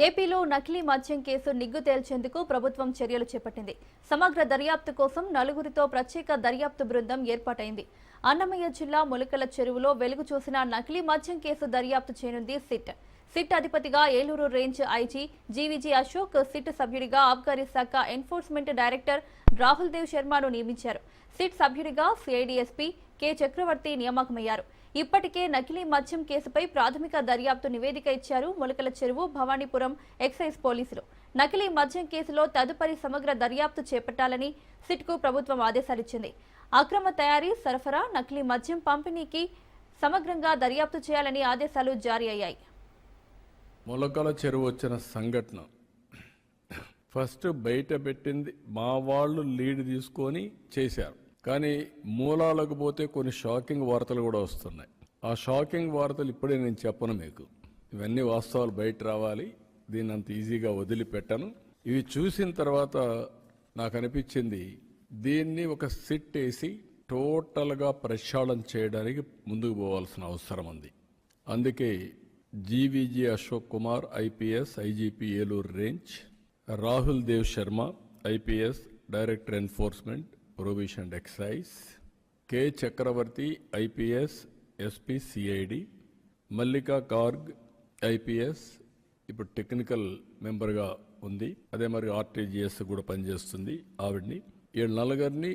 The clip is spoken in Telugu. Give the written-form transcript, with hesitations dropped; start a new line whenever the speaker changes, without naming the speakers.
ఏపీలో నకిలీ మద్యం కేసు నిగ్గు తేల్చేందుకు ప్రభుత్వం చర్యలు చేపట్టింది. సమగ్ర దర్యాప్తు కోసం 4గురితో ప్రత్యేక దర్యాప్తు బృందం ఏర్పాటైంది. అన్నమయ్య జిల్లా ములకల చెరువులో వెలుగు చూసిన నకిలీ మద్యం కేసు దర్యాప్తు చేయనుంది సిట్ అధిపతిగా Eluru range IG GVG Ashok, SIT సభ్యుడిగా ఆబ్కారీ శాఖ ఎన్ఫోర్స్మెంట్ డైరెక్టర్ రాహుల్ దేవ్ శర్మను నియమించారు. సిట్ సభ్యుడిగా సిఐడిఎస్పీ కె చక్రవర్తి నియామకమయ్యారు. ఇప్పటికే నకిలీ మద్యం కేసుపై ప్రాథమిక దర్యాప్తు నివేదిక ఇచ్చారు ములకల చెరువు, భవానీపురం ఎక్సైజ్ పోలీసులు. నకిలీ మద్యం కేసులో తదుపరి సమగ్ర దర్యాప్తు చేపట్టాలని సిట్కు ప్రభుత్వం ఆదేశాలిచ్చింది. అక్రమ తయారీ, సరఫరా, నకిలీ మద్యం పంపిణీకి సమగ్రంగా దర్యాప్తు చేయాలని ఆదేశాలు జారీ అయ్యాయి.
ములకల చెరువు వచ్చిన సంఘటన ఫస్ట్ బయట పెట్టింది మా వాళ్ళు లీడ్ తీసుకొని చేశారు. కానీ మూలాలకు పోతే కొన్ని షాకింగ్ వార్తలు కూడా వస్తున్నాయి. ఆ షాకింగ్ వార్తలు ఇప్పుడే నేను చెప్పను మీకు. ఇవన్నీ వాస్తవాలు బయట రావాలి. దీన్ని అంత ఈజీగా వదిలిపెట్టను. ఇవి చూసిన తర్వాత నాకు అనిపించింది దీన్ని ఒక సిట్ వేసి టోటల్గా ప్రక్షాళన చేయడానికి ముందుకు పోవాల్సిన అవసరం ఉంది. అందుకే GVG Ashok Kumar IPS IGP Eluru range, Rahul Dev Sharma IPS director enforcement provision and excise, K Chakravarthy IPS SP CID, Mallika Garg IPS ఇప్పుడు టెక్నికల్ మెంబర్గా ఉంది. అదే మరి ఆర్టీజీఎస్ కూడా పనిచేస్తుంది ఆవిడ్ని. ఈ నలుగురిని